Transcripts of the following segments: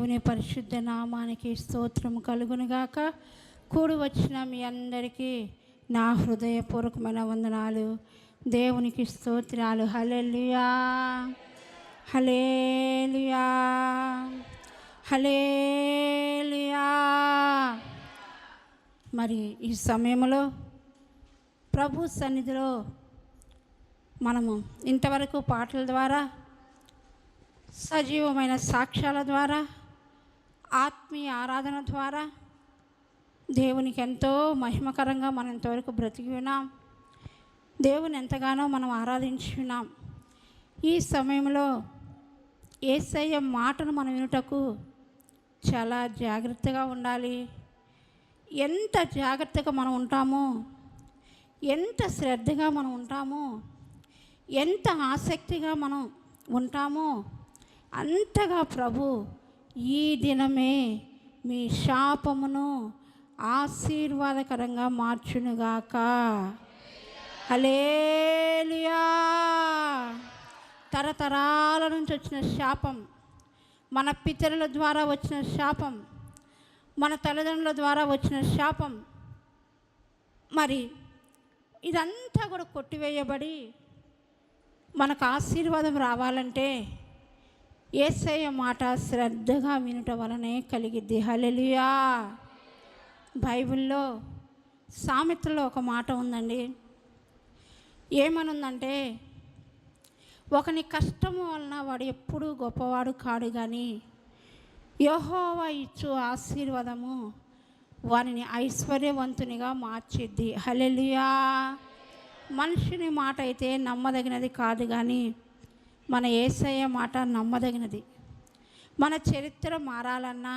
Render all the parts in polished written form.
దేవుని పరిశుద్ధ నామానికి స్తోత్రం కలుగునుగాక. కూడి వచ్చిన మీ అందరికీ నా హృదయపూర్వకమైన వందనాలు, దేవునికి స్తోత్రాలు. హల్లెలూయా, హల్లెలూయా, హల్లెలూయా. మరి ఈ సమయంలో ప్రభు సన్నిధిలో మనము ఇంతవరకు పాటల ద్వారా, సజీవమైన సాక్ష్యాల ద్వారా, ఆత్మీయ ఆరాధన ద్వారా దేవునికి ఎంతో మహిమకరంగా మనం ఇంతవరకు బ్రతికి ఉన్నాం. దేవుని ఎంతగానో మనం ఆరాధించి ఉన్నాం. ఈ సమయంలో యేసయ్య మాటను మనం వినుటకు చాలా జాగ్రత్తగా ఉండాలి. ఎంత జాగ్రత్తగా మనం ఉంటామో, ఎంత శ్రద్ధగా మనం ఉంటామో, ఎంత ఆసక్తిగా మనం ఉంటామో అంతగా ప్రభు ఈ దినమే మీ శాపమును ఆశీర్వాదకరంగా మార్చునుగాక. హల్లెలూయా. తరతరాల నుంచి వచ్చిన శాపం, మన పితరుల ద్వారా వచ్చిన శాపం, మన తల్లిదండ్రుల ద్వారా వచ్చిన శాపం, మరి ఇదంతా కూడా కొట్టివేయబడి మనకు ఆశీర్వాదం రావాలంటే యేసయ్య మాట శ్రద్ధగా వినుట వలనే కలిగిద్ది. హల్లెలూయా. బైబిల్లో సామెతలో ఒక మాట ఉందండి. ఏమనుందంటే, ఒకని కష్టము వలన వాడు ఎప్పుడూ గొప్పవాడు కాడు, కానీ యెహోవా ఇచ్చు ఆశీర్వాదము వారిని ఐశ్వర్యవంతునిగా మార్చిద్ది. హల్లెలూయా. మనుషుని మాట అయితే నమ్మదగినది కాదు, కానీ మన యేసయ్య మాట నమ్మదగినది. మన చరిత్ర మారాలన్నా,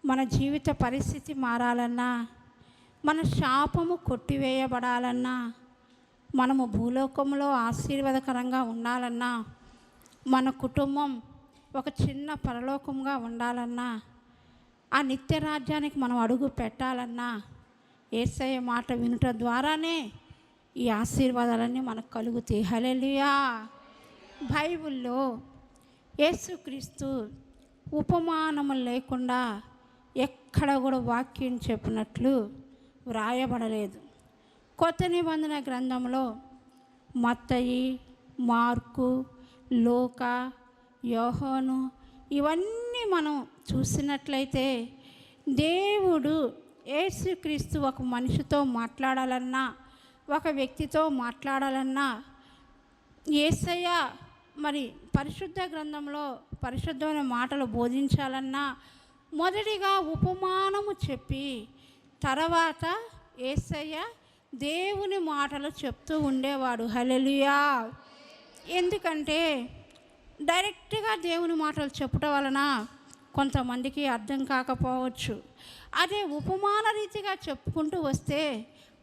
మన జీవిత పరిస్థితి మారాలన్నా, మన శాపము కొట్టివేయబడాలన్నా, మనము భూలోకంలో ఆశీర్వాదకరంగా ఉండాలన్నా, మన కుటుంబం ఒక చిన్న పరలోకంగా ఉండాలన్నా, ఆ నిత్య రాజ్యానికి మనం అడుగు పెట్టాలన్నా యేసయ్య మాట వినుట ద్వారానే ఈ ఆశీర్వాదాలన్నీ మనకు కలుగుతాయి. హల్లెలూయా. బైబిల్లో యేసుక్రీస్తు ఉపమానము లేకుండా ఎక్కడ కూడా వాక్యం చెప్పినట్లు వ్రాయబడలేదు. కొత్త నిబంధన గ్రంథంలో మత్తయి, మార్కు, లూకా, యోహాను ఇవన్నీ మనం చూసినట్లయితే దేవుడు యేసుక్రీస్తు ఒక మనిషితో మాట్లాడాలన్నా, ఒక వ్యక్తితో మాట్లాడాలన్నా, యేసయ్య మరి పరిశుద్ధ గ్రంథంలో పరిశుద్ధమైన మాటలు బోధించాలన్నా మొదటిగా ఉపమానము చెప్పి తర్వాత యేసయ్య దేవుని మాటలు చెప్తూ ఉండేవాడు. హల్లెలూయా. ఎందుకంటే డైరెక్ట్గా దేవుని మాటలు చెప్పటం వలన కొంతమందికి అర్థం కాకపోవచ్చు. అదే ఉపమాన రీతిగా చెప్పుకుంటూ వస్తే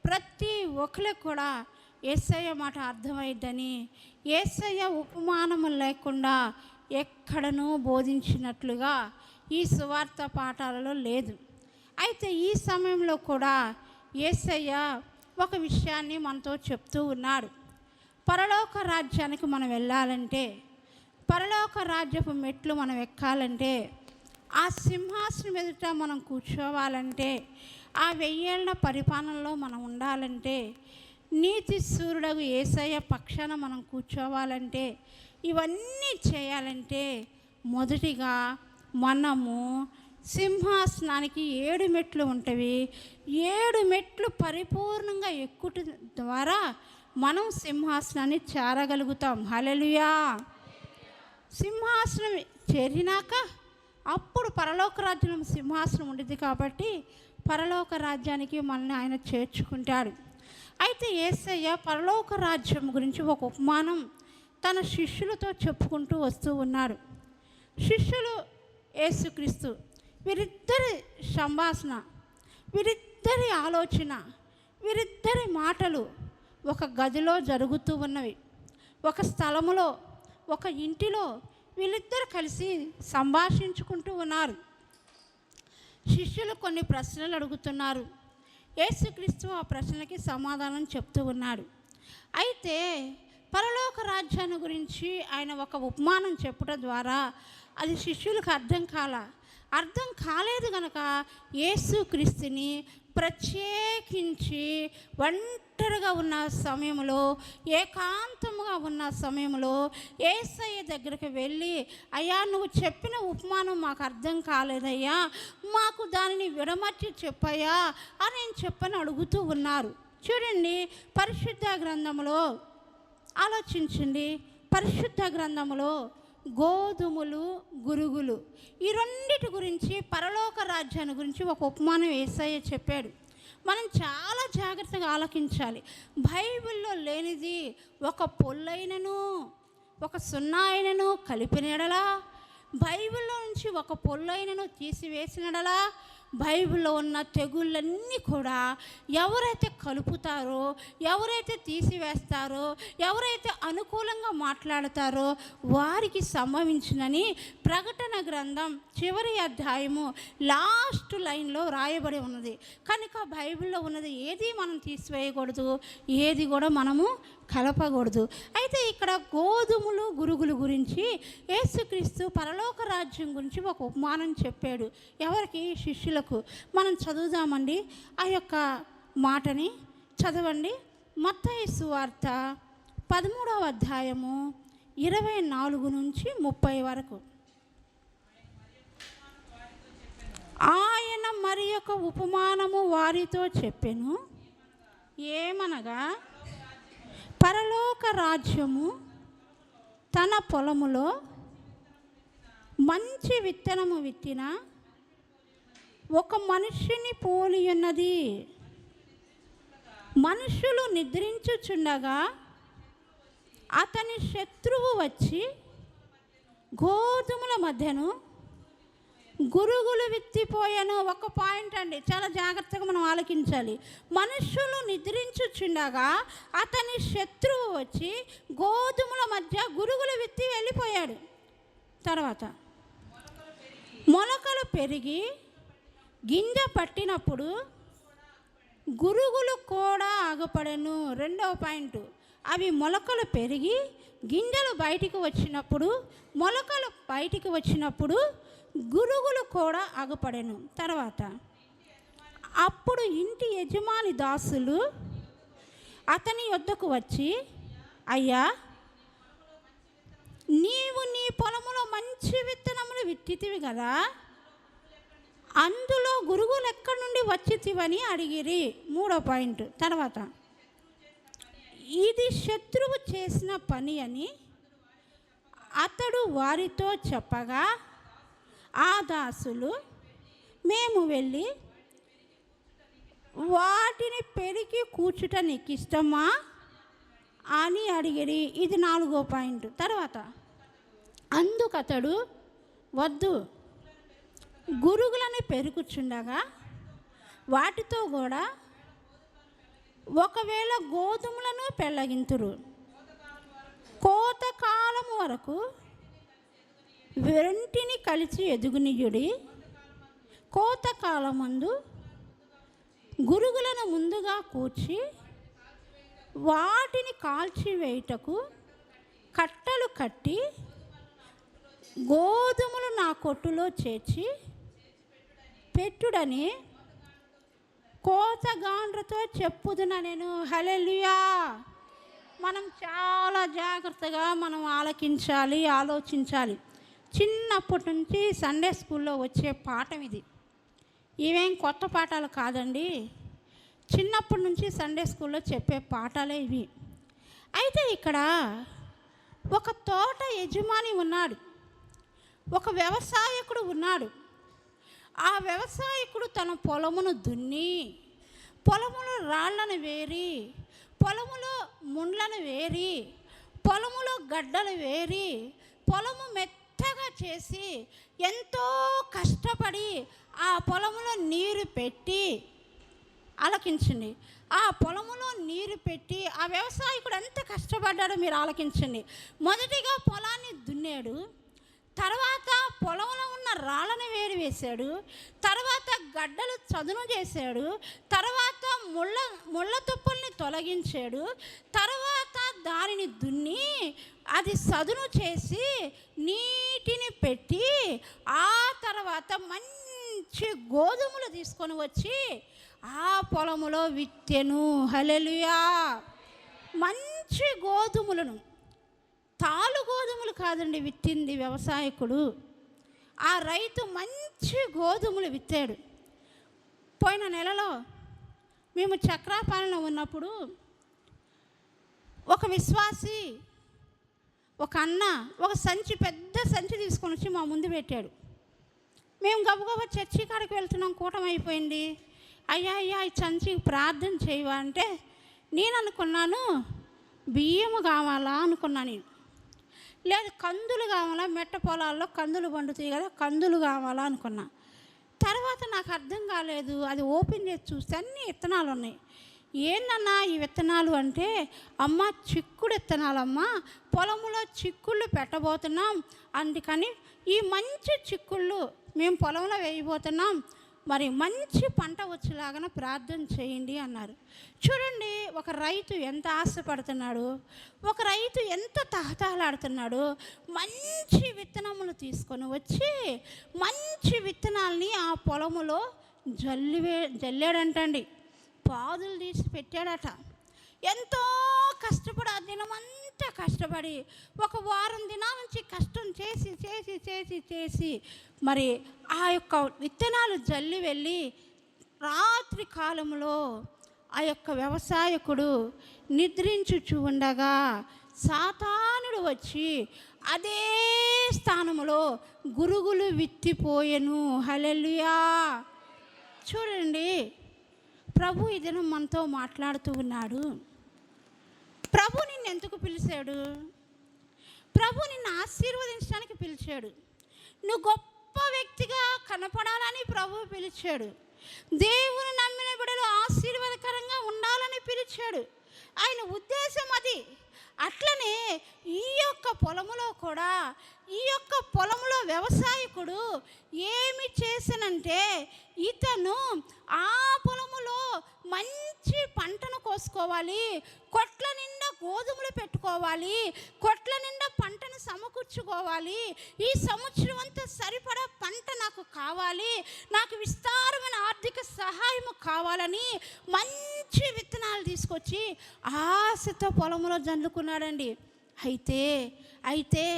ప్రతి ఒక్కరికి కూడా యేసయ్య మాట అర్థమైద్దని యేసయ్య ఉపమానము లేకుండా ఎక్కడనూ బోధించినట్లుగా ఈ సువార్త పాఠాలలో లేదు. అయితే ఈ సమయంలో కూడా యేసయ్య ఒక విషయాన్ని మనతో చెప్తూ ఉన్నాడు. పరలోక రాజ్యానికి మనం వెళ్ళాలంటే, పరలోక రాజ్యపు మెట్లు మనం ఎక్కాలంటే, ఆ సింహాసనం ఎదుట మనం కూర్చోవాలంటే, ఆ 1000 ఏళ్ల పరిపాలనలో మనం ఉండాలంటే, నీతి సూర్యుడగు యేసయ్య పక్షాన మనం కూర్చోవాలంటే, ఇవన్నీ చేయాలంటే మొదటిగా మనము సింహాసనానికి 7 మెట్లు ఉంటవి. 7 మెట్లు పరిపూర్ణంగా ఎక్కుట ద్వారా మనం సింహాసనాన్ని చేరగలుగుతాం. హల్లెలూయా. సింహాసనం చేరినాక అప్పుడు పరలోక రాజ్యం సింహాసనం ఉండేది కాబట్టి పరలోక రాజ్యానికి మనల్ని ఆయన చేర్చుకుంటాడు. అయితే యేసయ్య పరలోక రాజ్యం గురించి ఒక ఉపమానం తన శిష్యులతో చెప్పుకుంటూ వస్తూ ఉన్నాడు. శిష్యులు, యేసుక్రీస్తు, వీరిద్దరి సంభాషణ, వీరిద్దరి ఆలోచన, వీరిద్దరి మాటలు ఒక గదిలో జరుగుతూ ఉన్నవి. ఒక స్థలములో, ఒక ఇంటిలో వీళ్ళిద్దరు కలిసి సంభాషించుకుంటూ ఉన్నారు. శిష్యులు కొన్ని ప్రశ్నలు అడుగుతున్నారు. యేసుక్రీస్తు ఆ ప్రశ్నలకి సమాధానం చెప్తూ ఉన్నాడు. అయితే పరలోక రాజ్యాన్ని గురించి ఆయన ఒక ఉపమానం చెప్పుట ద్వారా అది శిష్యులకు అర్థం కాల. అర్థం కాలేదు కనుక యేసుక్రీస్తుని ప్రత్యేకించి ఒంటరిగా ఉన్న సమయంలో, ఏకాంతముగా ఉన్న సమయంలో యేసయ్య దగ్గరికి వెళ్ళి, అయ్యా నువ్వు చెప్పిన ఉపమానం మాకు అర్థం కాలేదయ్యా, మాకు దానిని విడమర్చి చెప్పయ్యా అని నేను చెప్పని అడుగుతూ ఉన్నారు. చూడండి, పరిశుద్ధ గ్రంథంలో ఆలోచించండి. పరిశుద్ధ గ్రంథంలో గోధుమలు, గురుగులు ఈ రెండిటి గురించి, పరలోక రాజ్యాన్ని గురించి ఒక ఉపమానం యేసయ్య చెప్పాడు. మనం చాలా జాగ్రత్తగా ఆలకించాలి. బైబిల్లో లేనిది ఒక పొల్లైనను ఒక సున్నా అయినను కలిపిన ఎడలా, బైబిల్లో నుంచి ఒక పొల్లైనను తీసివేసిన ఎడలా, బైబిల్లో ఉన్న తెగుళ్ళన్నీ కూడా ఎవరైతే కలుపుతారో, ఎవరైతే తీసివేస్తారో, ఎవరైతే అనుకూలంగా మాట్లాడతారో వారికి సంభవించునని ప్రకటన గ్రంథం చివరి అధ్యాయము లాస్ట్ లైన్లో రాయబడి ఉన్నది. కనుక బైబిల్లో ఉన్నది ఏది మనం తీసివేయకూడదు, ఏది కూడా మనము కలపకూడదు. అయితే ఇక్కడ గోధుమలు, గురుగులు గురించి యేసుక్రీస్తు పరలోక రాజ్యం గురించి ఒక ఉపమానం చెప్పాడు. ఎవరికి? శిష్యులకు. మనం చదువుదామండి. ఆ యొక్క మాటని చదవండి. మత్తయి సువార్త 13వ అధ్యాయము 24 నుంచి 30 వరకు. ఆయన మరి యొక్క ఉపమానము వారితో చెప్పెను, ఏమనగా పరలోక రాజ్యము తన పొలములో మంచి విత్తనము విత్తిన ఒక మనిషిని పోలి ఉన్నది. మనుషులు నిద్రించుచుండగా అతని శత్రువు వచ్చి గోధుమల మధ్యను గురుగులు విత్తిపోయాను. ఒక పాయింట్ అండి, చాలా జాగ్రత్తగా మనం ఆలకించాలి. మనుషులు నిద్రించుచుండగా అతని శత్రువు వచ్చి గోధుమల మధ్య గురుగులు విత్తి వెళ్ళిపోయాడు. తర్వాత మొలకలు పెరిగి గింజ పట్టినప్పుడు గురుగులు కూడా ఆగపడెను. రెండవ పాయింట్, అవి మొలకలు పెరిగి గింజలు బయటికి వచ్చినప్పుడు, మొలకలు బయటికి వచ్చినప్పుడు గురుగులు కూడా ఆగపడెను. తర్వాత అప్పుడు ఇంటి యజమాని దాసులు అతని యొద్దకు వచ్చి, అయ్యా నీవు నీ పొలములో మంచి విత్తనములు విత్తితివి కదా, అందులో గురుగులు ఎక్కడి నుండి వచ్చితివని అడిగిరి. మూడో పాయింట్. తర్వాత ఇది శత్రువు చేసిన పని అని అతడు వారితో చెప్పగా ఆ దాసులు, మేము వెళ్ళి వాటిని పెరికి కూర్చుట నీకు ఇష్టమా అని అడిగిరి. ఇది 4వ పాయింట్. తర్వాత అందుకతడు, వద్దు, గురుగులని పెరుగుచుండగా వాటితో కూడా ఒకవేళ గోధుమలను పెళ్ళగింతురు, కోతకాలము వరకు వెంటిని కలిసి ఎదుగునియుడి, కోతకాలమందు గురుగులను ముందుగా కూర్చి వాటిని కాల్చివేయుటకు కట్టలు కట్టి గోధుమలు నా కొట్టులో చేర్చి పెట్టుడని కోతగాండ్రతో చెప్పుదున నేను. హల్లెలూయా. మనం చాలా జాగ్రత్తగా మనం ఆలకించాలి, ఆలోచించాలి. చిన్నప్పటి నుంచి సండే స్కూల్లో వచ్చే పాఠం ఇది. ఇవేం కొత్త పాఠాలు కాదండి, చిన్నప్పటి నుంచి సండే స్కూల్లో చెప్పే పాఠాలే ఇవి. అయితే ఇక్కడ ఒక తోట యజమాని ఉన్నాడు, ఒక వ్యవసాయకుడు ఉన్నాడు. ఆ వ్యవసాయకుడు తన పొలమును దున్ని, పొలములో రాళ్లను వేరి, పొలములో ముండ్లను వేరి, పొలములో గడ్డలు వేరి, పొలము మెత్తగా చేసి ఎంతో కష్టపడి ఆ పొలములో నీరు పెట్టి, ఆలకించండి, ఆ పొలములో నీరు పెట్టి ఆ వ్యవసాయకుడు ఎంత కష్టపడ్డాడో మీరు ఆలకించండి. మొదటిగా పొలాన్ని దున్నాడు, తర్వాత పొలంలో ఉన్న రాళ్ళను వేసాడు, తర్వాత గడ్డలు చదును చేశాడు, తర్వాత ముళ్ళ తుప్పుల్ని తొలగించాడు, తర్వాత దానిని దున్ని అది చదును చేసి నీటిని పెట్టి ఆ తర్వాత మంచి గోధుమలు తీసుకొని వచ్చి ఆ పొలములో విత్తెను. హల్లెలూయా. మంచి గోధుమలను, తాలు గోధుమలు కాదండి విత్తింది వ్యవసాయకుడు. ఆ రైతు మంచి గోధుమలు విత్తాడు. పోయిన నెలలో మేము చక్రాపాలెంలో ఉన్నప్పుడు ఒక విశ్వాసి, ఒక అన్న ఒక సంచి, పెద్ద సంచి తీసుకొని వచ్చి మా ముందు పెట్టాడు. మేము గబగబా చర్చి కాడికి వెళ్తున్నాం, కూటమి అయిపోయింది. అయ్యా ఈ సంచికి ప్రార్థన చేయవా అంటే నేను అనుకున్నాను బియ్యము కావాలా అనుకున్నాను. నేను లేదు కందులు కావాలా, మెట్ట పొలాల్లో కందులు పండుతాయి కదా, కందులు కావాలా అనుకున్నా. తర్వాత నాకు అర్థం కాలేదు. అది ఓపెన్ చేసి చూస్తే అన్ని విత్తనాలు ఉన్నాయి. ఏందన్నా ఈ విత్తనాలు అంటే, అమ్మ చిక్కుడు విత్తనాలమ్మా, పొలంలో చిక్కుళ్ళు పెట్టబోతున్నాం, అందుకని ఈ మంచి చిక్కుళ్ళు మేము పొలంలో వేయబోతున్నాం, మరి మంచి పంట వచ్చేలాగా ప్రార్థన చేయండి అన్నారు. చూడండి, ఒక రైతు ఎంత ఆశపడుతున్నాడు, ఒక రైతు ఎంత తహతహలాడుతున్నాడు. మంచి విత్తనములు తీసుకొని వచ్చి మంచి విత్తనాల్ని ఆ పొలములో జల్లాడంటండి. పాదులు తీసి పెట్టాడట. ఎంతో కష్టపడి ఆ దినమంతా కష్టపడి ఒక వారం దినాల నుంచి కష్టం చేసి చేసి చేసి చేసి మరి ఆ యొక్క విత్తనాలు జల్లి వెళ్ళి రాత్రి కాలంలో ఆ యొక్క వ్యవసాయకుడు నిద్రించుచు ఉండగా సాతానుడు వచ్చి అదే స్థానంలో గురుగులు విత్తిపోయెను. హల్లెలూయా. చూడండి, ప్రభు ఈ దినం మనతో మాట్లాడుతూ ఉన్నాడు. ప్రభు నిన్ను ఎందుకు పిలిచాడు? ప్రభు నిన్ను ఆశీర్వదించడానికి పిలిచాడు. నువ్వు గొప్ప వ్యక్తిగా కనపడాలని ప్రభు పిలిచాడు. దేవుని నమ్మిన బిడ్డలు ఆశీర్వాదకరంగా ఉండాలని పిలిచాడు. ఆయన ఉద్దేశం అది. అట్లనే ఈ యొక్క పొలములో కూడా, ఈ యొక్క పొలంలో వ్యవసాయకుడు ఏమి చేశానంటే, ఇతను ఆ పొలములో మంచి పంటను కోసుకోవాలి, కొట్ల నిండా గోధుమలు పెట్టుకోవాలి, కొట్ల నిండా పంటను సమకూర్చుకోవాలి, ఈ సంవత్సరం అంతా సరిపడా పంట నాకు కావాలి, నాకు విస్తారమైన ఆర్థిక సహాయం కావాలని మంచి విత్తనాలు తీసుకొచ్చి ఆశతో పొలంలో జల్లుకున్నాడండి. అయితే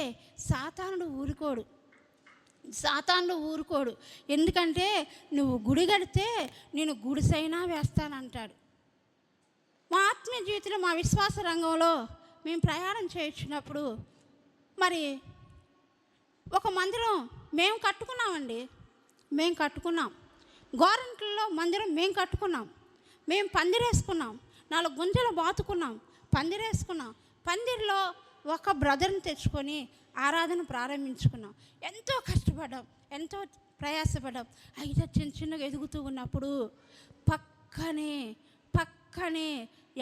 సాతానుడు ఊరుకోడు. ఎందుకంటే నువ్వు గుడి కడితే నేను గుడిసైనా వేస్తానంటాడు. మా ఆత్మీయ జీవితంలో, మా విశ్వాస రంగంలో మేము ప్రయాణం చేయించినప్పుడు మరి ఒక మందిరం మేము కట్టుకున్నామండి. మేము కట్టుకున్నాం, గోరంట్లలో మందిరం మేము కట్టుకున్నాం. మేము పందిరేసుకున్నాం, 4 గుంజలు బాతుకున్నాం, పందిరేసుకున్నాం. పందిరిలో ఒక బ్రదర్ని తెచ్చుకొని ఆరాధన ప్రారంభించుకున్నాం. ఎంతో కష్టపడ్డాం, ఎంతో ప్రయాసపడ్డాం. అయితే చిన్నగా ఎదుగుతూ ఉన్నప్పుడు పక్కనే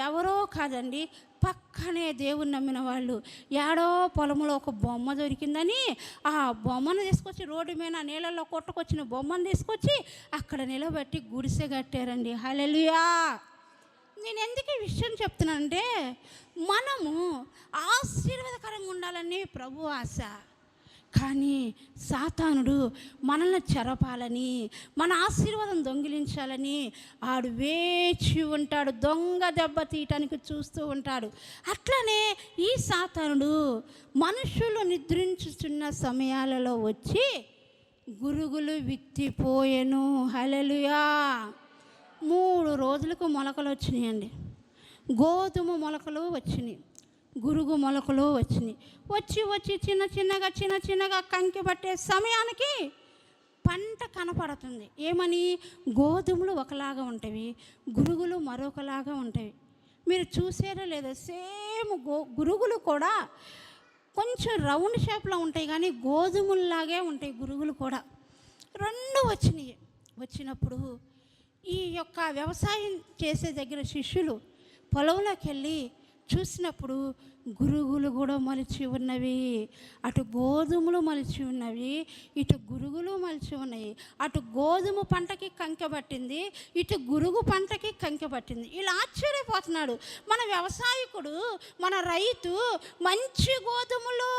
ఎవరో కాదండి, పక్కనే దేవుని నమ్మిన వాళ్ళు ఏడో పొలంలో ఒక బొమ్మ దొరికిందని ఆ బొమ్మను తీసుకొచ్చి రోడ్డు మీద నీళ్ళల్లో కొట్టుకొచ్చిన బొమ్మను తీసుకొచ్చి అక్కడ నిలబెట్టి గుడిసె కట్టారండి. హల్లెలూయా. నేను ఎందుకు ఈ విషయం చెప్తున్నానంటే, మనము ఆశీర్వాదకరంగా ఉండాలని ప్రభు ఆశ. కానీ సాతానుడు మనల్ని చెరపాలని, మన ఆశీర్వాదం దొంగిలించాలని ఆడు వేచి ఉంటాడు. దొంగ దెబ్బ తీయటానికి చూస్తూ ఉంటాడు. అట్లనే ఈ సాతానుడు మనుషులు నిద్రించుతున్న సమయాలలో వచ్చి గురుగులు విత్తిపోయెను. హల్లెలూయా. 3 రోజులకు మొలకలు వచ్చినాయండి. గోధుమ మొలకలు వచ్చినాయి, గురుగు మొలకలు వచ్చినాయి. వచ్చి చిన్న చిన్నగా కంకి పట్టే సమయానికి పంట కనపడుతుంది. ఏమని? గోధుమలు ఒకలాగా ఉంటాయి, గురుగులు మరొకలాగా ఉంటాయి. మీరు చూసారో లేదో, సేమ్ గురుగులు కూడా కొంచెం రౌండ్ షేప్లో ఉంటాయి, కానీ గోధుమల్లాగే ఉంటాయి గురుగులు కూడా. 2 వచ్చినాయి. వచ్చినప్పుడు ఈ యొక్క వ్యవసాయం చేసే దగ్గర శిష్యులు పొలంలోకి వెళ్ళి చూసినప్పుడు గురుగులు కూడా మొలిచి ఉన్నవి. అటు గోధుమలు మొలిచి ఉన్నవి, ఇటు గురుగులు మొలిచి ఉన్నాయి. అటు గోధుమ పంటకి కంకె పట్టింది, ఇటు గురుగు పంటకి కంకె పట్టింది. ఇలా ఆశ్చర్యపోతున్నాడు. మన వ్యవసాయకుడు, మన రైతు మంచి గోధుమలు,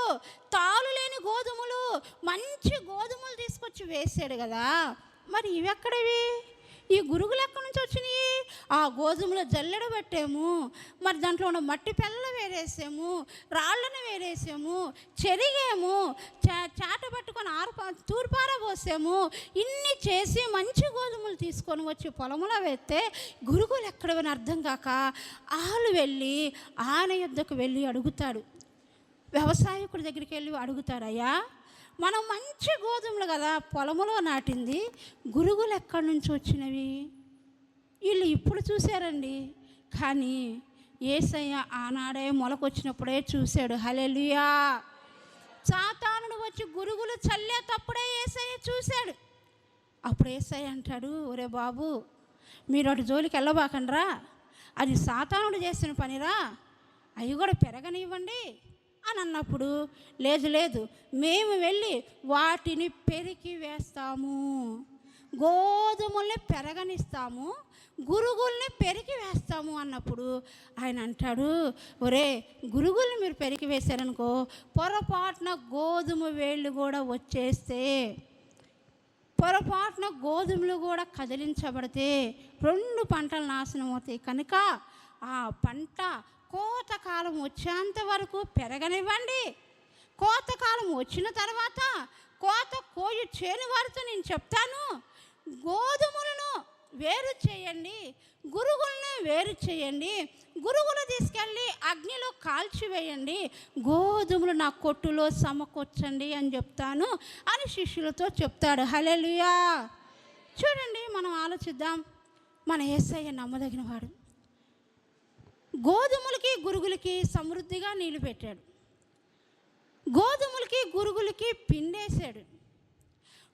తాలు లేని గోధుమలు, మంచి గోధుమలు తీసుకొచ్చి వేసాడు కదా, మరి ఇవి ఎక్కడవి? ఈ గురుగులు ఎక్కడి నుంచి వచ్చినాయి? ఆ గోధుమలో జల్లెడ పెట్టాము, మరి దాంట్లో ఉన్న మట్టి పెళ్ళ వేరేసాము, రాళ్ళను వేరేసాము, చెరిగాము, చాట పట్టుకొని తూర్పార పోసాము. ఇన్ని చేసి మంచి గోధుమలు తీసుకొని వచ్చి పొలంలో వేస్తే గురుగులు ఎక్కడవని అర్థం కాక ఆలు వెళ్ళి ఆయన యొద్దకు వెళ్ళి అడుగుతాడు. వ్యవసాయకుడి దగ్గరికి వెళ్ళి అడుగుతాడు, అయ్యా మనం మంచి గోధుమలు కదా పొలంలో నాటింది, గురుగులు ఎక్కడి నుంచి వచ్చినవి? వీళ్ళు ఇప్పుడు చూశారండి, కానీ యేసయ్య ఆనాడే మొలకొచ్చినప్పుడే చూశాడు. హల్లెలూయా. సాతానుడు వచ్చి గురుగులు చల్లేటప్పుడే యేసయ్య చూశాడు. అప్పుడు యేసయ్య అంటాడు, ఒరే బాబు, మీరు అటు జోలికి వెళ్ళబాకండ్రా, అది సాతానుడు చేసిన పనిరా, అవి కూడా పెరగనివ్వండి అని అన్నప్పుడు, లేదు లేదు, మేము వెళ్ళి వాటిని పెరికి వేస్తాము, గోధుమల్ని పెరగనిస్తాము, గురుగుల్ని పెరికి వేస్తాము అన్నప్పుడు ఆయన అంటాడు, ఒరే గురుగుల్ని మీరు పెరికి వేశారనుకో, పొరపాటున గోధుమ వేళ్ళు కూడా వచ్చేస్తే, పొరపాటున గోధుమలు కూడా కదిలించబడితే 2 పంటలు నాశనం అవుతాయి. కనుక ఆ పంట కోతకాలం వచ్చేంత వరకు పెరగనివ్వండి. కోతకాలం వచ్చిన తర్వాత కోత కోయి చేను వారితో నేను చెప్తాను, గోధుమలను వేరు చేయండి, గురుగులను వేరు చేయండి, గురుగులు తీసుకెళ్ళి అగ్నిలో కాల్చివేయండి, గోధుమలు నా కొట్టులో సమకూర్చండి అని చెప్తాను అని శిష్యులతో చెప్తాడు. హల్లెలూయా. చూడండి, మనం ఆలోచిద్దాం. మన యేసయ్య నమ్మదగిన వాడు. గోధుమలకి గురుగులకి సమృద్ధిగా నీళ్లు పెట్టాడు, గోధుమలకి గురుగులకి పిండేశాడు,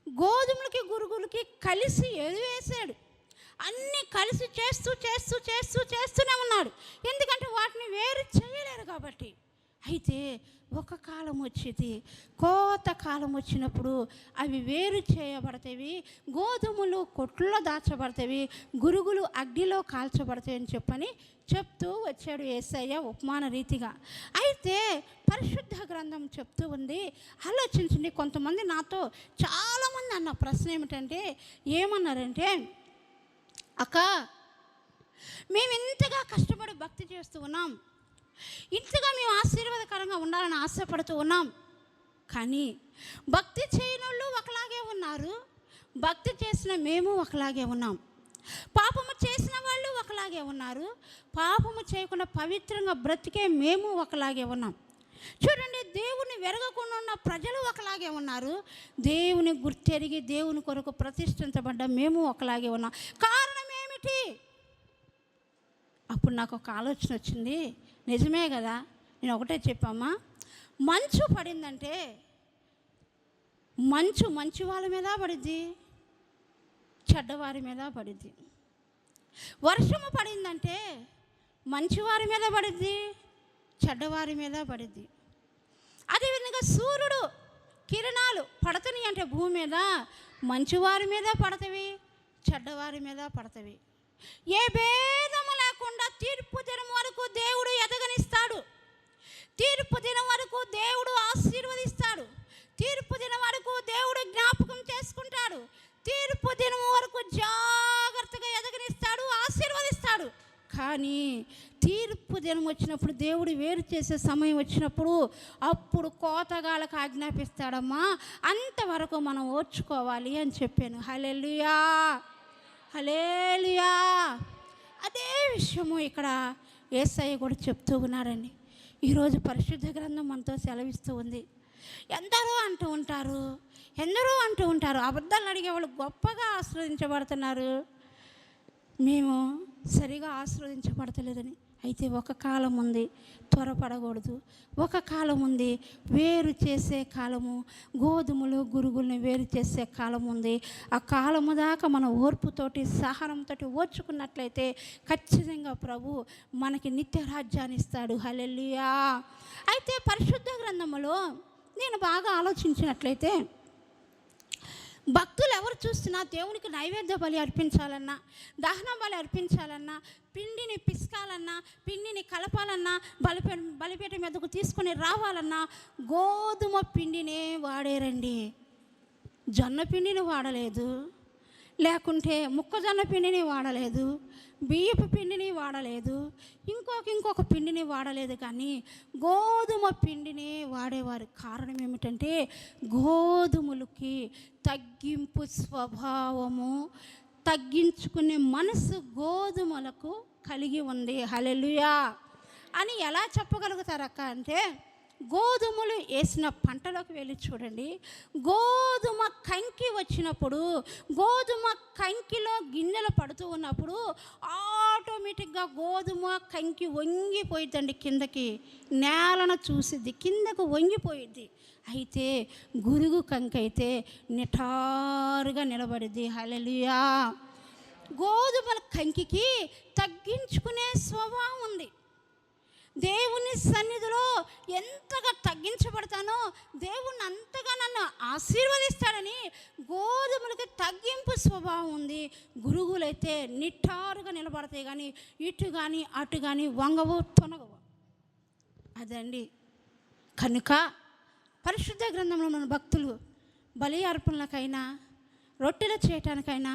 గోధుమలకి గురుగులకి కలిసి ఎరువేశాడు. అన్నీ కలిసి చేస్తూనే ఉన్నాడు. ఎందుకంటే వాటిని వేరు చేయలేరు కాబట్టి. అయితే ఒక కాలం వచ్చేది, కోత కాలం వచ్చినప్పుడు అవి వేరు చేయబడతాయి, గోధుమలు కొట్లో దాచబడతాయి, గురుగులు అగ్నిలో కాల్చబడతాయి అని చెప్పని చెప్తూ వచ్చాడు యేసయ్య ఉపమాన రీతిగా. అయితే పరిశుద్ధ గ్రంథం చెప్తూ ఉంది, ఆలోచించండి. కొంతమంది నాతో చాలామంది అన్న ప్రశ్న ఏమిటంటే, ఏమన్నారంటే, అక్క మేము ఇంతగా కష్టపడి భక్తి చేస్తూ ఉన్నాం, ఇంతగా మేము ఆశీర్వాదకరంగా ఉండాలని ఆశపడుతూ ఉన్నాం, కానీ భక్తి చేయని వాళ్ళు ఒకలాగే ఉన్నారు, భక్తి చేసిన మేము ఒకలాగే ఉన్నాం, పాపము చేసిన వాళ్ళు ఒకలాగే ఉన్నారు, పాపము చేయకుండా పవిత్రంగా బ్రతికే మేము ఒకలాగే ఉన్నాం. చూడండి, దేవుని వెరగకుండా ఉన్న ప్రజలు ఒకలాగే ఉన్నారు, దేవుని గుర్తెరిగి దేవుని కొరకు ప్రతిష్ఠించబడ్డ మేము ఒకలాగే ఉన్నాం. కారణం ఏమిటి? అప్పుడు నాకు ఒక ఆలోచన వచ్చింది. నిజమే కదా, నేను ఒకటే చెప్పామా, మంచు పడిందంటే మంచు మంచి వాళ్ళ మీద పడిద్ది, చెడ్డవారి మీద పడిద్ది. వర్షము పడిందంటే మంచివారి మీద పడిద్ది, చెడ్డవారి మీద పడిద్ది. అదేవిధంగా సూర్యుడు కిరణాలు పడతని అంటే భూమి మీద మంచివారి మీద పడతవి, చెడ్డవారి మీద పడతవి. ఏ భేదము లేకుండా తీర్పు దినం వరకు దేవుడు ఎదగనిస్తాడు, తీర్పు దినం వరకు దేవుడు ఆశీర్వదిస్తాడు, తీర్పు దినం వరకు దేవుడు జ్ఞాపకం చేసుకుంటాడు, తీర్పు దినం వరకు జాగ్రత్తగా ఎదగనిస్తాడు, ఆశీర్వదిస్తాడు. కానీ తీర్పు దినం వచ్చినప్పుడు, దేవుడు వేరు చేసే సమయం వచ్చినప్పుడు, అప్పుడు కోతగాళ్ళకు ఆజ్ఞాపిస్తాడమ్మా, అంతవరకు మనం ఓర్చుకోవాలి అని చెప్పాను. హల్లెలూయా, హల్లెలూయా. అదే విషయము ఇక్కడ యేసయ్య కూడా చెప్తూ ఉన్నారండి. ఈరోజు పరిశుద్ధ గ్రంథం మనతో సెలవిస్తూ ఉంది. ఎందరో అంటూ ఉంటారు, అబద్ధాలు అడిగేవాళ్ళు గొప్పగా ఆశీర్వదించబడుతున్నారు, మేము సరిగా ఆశీర్వదించబడతలేదని. అయితే ఒక కాలం ఉంది, త్వరపడకూడదు. ఒక కాలం ఉంది, వేరు చేసే కాలము, గోధుమలు గురుగుల్ని వేరు చేసే కాలం ఉంది. ఆ కాలము దాకా మన ఓర్పుతోటి సహనంతో ఓర్చుకున్నట్లయితే ఖచ్చితంగా ప్రభు మనకి నిత్య రాజ్యాన్ని ఇస్తాడు. హల్లెలూయా. అయితే పరిశుద్ధ గ్రంథములో నేను బాగా ఆలోచించినట్లయితే భక్తులు ఎవరు చూస్తున్నా దేవునికి నైవేద్య బలి అర్పించాలన్నా, దహన బలి అర్పించాలన్నా, పిండిని పిసకాలన్నా, పిండిని కలపాలన్నా, బలిపీఠం మీదకు తీసుకొని రావాలన్నా గోధుమ పిండినే వాడేరండి. జొన్న పిండిని వాడలేదు, లేకుంటే మొక్కజొన్న పిండిని వాడలేదు, బియ్యపు పిండిని వాడలేదు, ఇంకొక పిండిని వాడలేదు, కానీ గోధుమ పిండిని వాడేవారు. కారణం ఏమిటంటే గోధుమలకి తగ్గింపు స్వభావము, తగ్గించుకునే మనసు గోధుమలకు కలిగి ఉంది. హల్లెలూయా అని ఎలా చెప్పగలుగుతారక్క అంటే, గోధుమలు వేసిన పంటలోకి వెళ్ళి చూడండి. గోధుమ కంకి వచ్చినప్పుడు, గోధుమ కంకిలో గింజలు పడుతూ ఉన్నప్పుడు ఆటోమేటిక్గా గోధుమ కంకి వంగిపోయిద్దండి, కిందకి నేలను చూసిద్ది, కిందకు వంగిపోయిద్ది. అయితే గురుగు కంకి అయితే నిటారుగా నిలబడిద్ది. హల్లెలూయా. గోధుమల కంకికి తగ్గించుకునే స్వభావం ఉంది. దేవుని సన్నిధిలో ఎంతగా తగ్గించబడతానో దేవుణ్ణి అంతగా నన్ను ఆశీర్వదిస్తాడని గోధుమలకి తగ్గింపు స్వభావం ఉంది. గురుగులైతే నిట్టారుగా నిలబడతాయి, కానీ ఇటు కానీ అటు కానీ వంగవు, తొనగవు. అదండి. కనుక పరిశుద్ధ గ్రంథంలో మన భక్తులు బలి అర్పణలకైనా, రొట్టెలు చేయటానికైనా,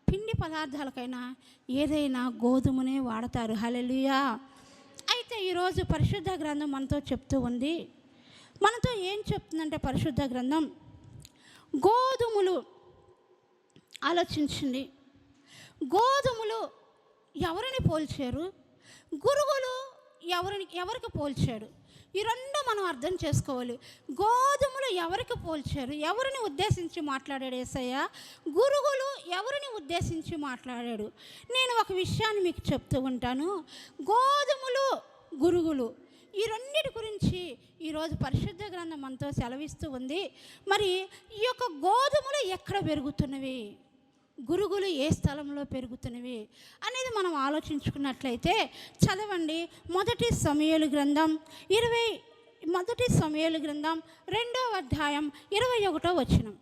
పిండి పదార్థాలకైనా ఏదైనా గోధుమనే వాడతారు. హల్లెలూయా. అయితే ఈరోజు పరిశుద్ధ గ్రంథం మనతో చెప్తూ ఉంది. మనతో ఏం చెప్తుందంటే పరిశుద్ధ గ్రంథం, గోధుమలు ఆలోచించండి. గోధుమలు ఎవరిని పోల్చారు, గురుగులు ఎవరికి పోల్చాడు? ఈ రెండు మనం అర్థం చేసుకోవాలి. గోధుమలు ఎవరికి పోల్చారు, ఎవరిని ఉద్దేశించి మాట్లాడాడు యేసయ్య? గురుగులు ఎవరిని ఉద్దేశించి మాట్లాడాడు? నేను ఒక విషయాన్ని మీకు చెప్తూ ఉంటాను. గోధుమలు, గురుగులు ఈ రెండింటి గురించి ఈరోజు పరిశుద్ధ గ్రంథం మనతో సెలవిస్తూ ఉంది. మరి ఈ యొక్క గోధుమలు ఎక్కడ పెరుగుతున్నవి, గురుగులు ఏ స్థలంలో పెరుగుతున్నవి అనేది మనం ఆలోచించుకున్నట్లయితే చదవండి. మొదటి సమూయేలు గ్రంథం 2వ అధ్యాయం 21వ వచనం.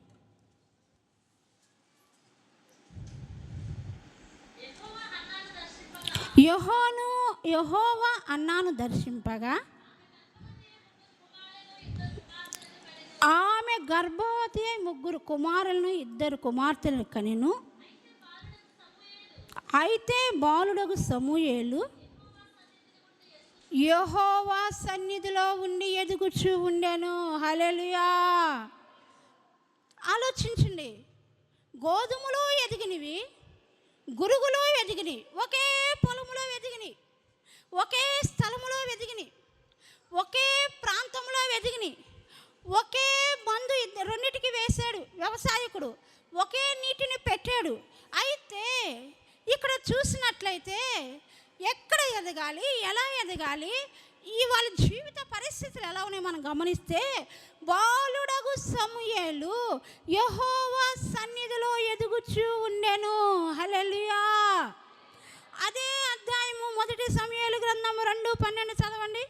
యెహోవా అన్నాను దర్శింపగా ఆమె గర్భవతి అయి 3 కుమారులను 2 కుమార్తెలను కనెను. అయితే బాలుడగు సమూయేలు యెహోవా సన్నిధిలో ఉండి ఎదుగుచూ ఉండెను. హల్లెలూయా. ఆలోచించండి. గోధుమలు ఎదిగినవి, గురుగులు ఎదిగినవి, ఒకే పొలములో ఎదిగినవి, ఒకే స్థలములో ఎదిగినవి, ఒకే ప్రాంతంలో ఎదిగినవి, ఒకే మందు రెండిటికి వేశాడు వ్యవసాయకుడు, ఒకే నీటిని పెట్టాడు. అయితే ఇక్కడ చూసినట్లయితే ఎక్కడ ఎదగాలి, ఎలా ఎదగాలి, వాళ్ళ జీవిత పరిస్థితులు ఎలా ఉన్నాయి మనం గమనిస్తే, బాలుడగు సమూయేలు యెహోవా సన్నిధిలో ఎదుగుచూ ఉండెను. హల్లెలూయా. అదే అధ్యాయము మొదటి సమూయేలు గ్రంథం 2:12 చదవండి.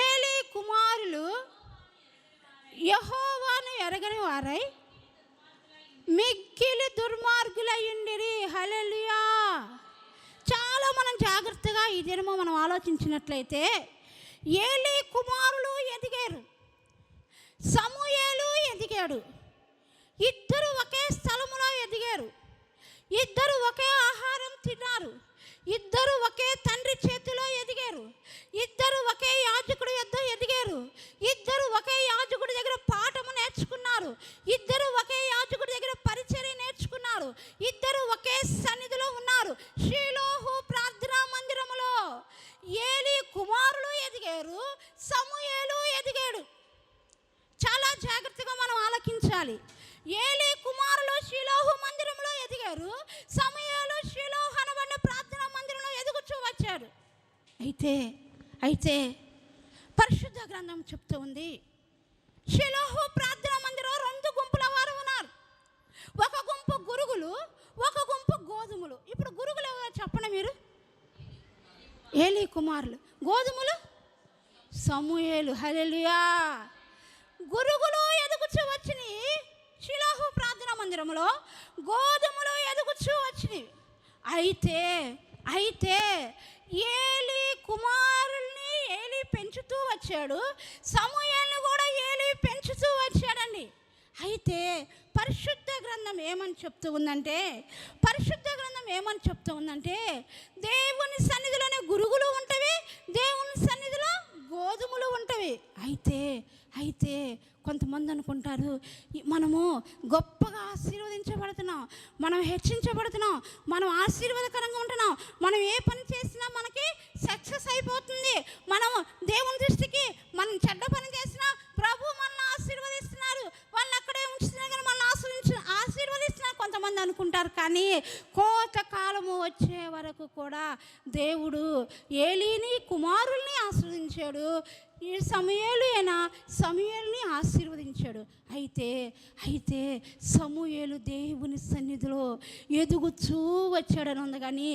ఏలీ కుమారులు యెహోవాను ఎరగని వారై మిక్కిలి దుర్మార్గులయ్యుండిరి. హల్లెలూయా. చాలా మనం జాగ్రత్తగా ఈ దినము మనం ఆలోచించినట్లయితే ఏలీ కుమారులు ఎదిగారు, సమూయేలు ఎదిగాడు. ఇద్దరు ఒకే స్థలములో ఎదిగారు, ఇద్దరు ఒకే ఆహారం తిన్నారు, ఇద్దరు ఒకే తండ్రి చేతిలో ఎదిగారు, ఇద్దరు ఒకే యాజకుడి యొద్ద ఎదిగారు, ఇద్దరు ఒకే యాజకుడి దగ్గర పాఠము నేర్చుకున్నారు, ఇద్దరు ఒకే యాజకుడి దగ్గర పరిచర్య నేర్చుకున్నారు, ఇద్దరు ఒకే సన్నిధిలో ఉన్నారు. షీలోహు ప్రార్థనా మందిరములో ఏలీ కుమారులు ఎదిగారు, సమూయేలు ఎదిగాడు. చాలా జాగ్రత్తగా మనం ఆలకించాలి. ఏలీ కుమారులు షీలోహు మందిరంలో ఎదిగారు, సమూయేలు షీలోహు అనబడిన ప్రార్థనా మందిరంలో ఎదుగుచూ వచ్చాడు. అయితే పరిశుద్ధ గ్రంథం చెప్తూ ఉంది, షీలోహు ప్రార్థనా మందిరంలో 2 గుంపుల వారు ఉన్నారు. ఒక గుంపు గురుగులు, ఒక గుంపు గోధుమలు. ఇప్పుడు గురుగులు ఎవరో చెప్పండి మీరు? ఏలీ కుమారులు. గోధుమలు సమూయేలు. హల్లెలూయా. గురుగులు ఎదుగుచూ వచ్చిన మందిరములో గోధుమలు ఎదుగుచూ వచ్చినవి. అయితే ఏలీ కుమారుల్ని ఏలీ పెంచుతూ వచ్చాడు, సమూయేలుని కూడా ఏలీ పెంచుతూ వచ్చాడండి. అయితే పరిశుద్ధ గ్రంథం ఏమని చెప్తూ ఉందంటే దేవుని సన్నిధిలోనే గురుగులు ఉంటవి, దేవుని సన్నిధిలో గోధుమలు ఉంటవి. అయితే కొంతమంది అనుకుంటారు, మనము గొప్పగా ఆశీర్వదించబడుతున్నాం, మనం హెచ్చించబడుతున్నాం, మనం ఆశీర్వాదకరంగా ఉంటున్నాం, మనం ఏ పని చేసినా మనకి సక్సెస్ అయిపోతుంది, మనం దేవుని దృష్టికి మనం చెడ్డ పని చేసినా ప్రభు మనల్ని ఆశీర్వదిస్తున్నారు, వాళ్ళని అక్కడే ఉంచుతున్నా కానీ మనల్ని ఆశీర్వదిస్తున్నారు కొంతమంది అనుకుంటారు. కానీ కోతకాలము వచ్చే వరకు కూడా దేవుడు ఏలీని కుమారుల్ని ఆశీర్వదించాడు, ఈ సమూయేలుని ఆశీర్వదించాడు. అయితే సమూయేలు దేవుని సన్నిధిలో ఎదుగుతూ వచ్చాడని ఉంది, కానీ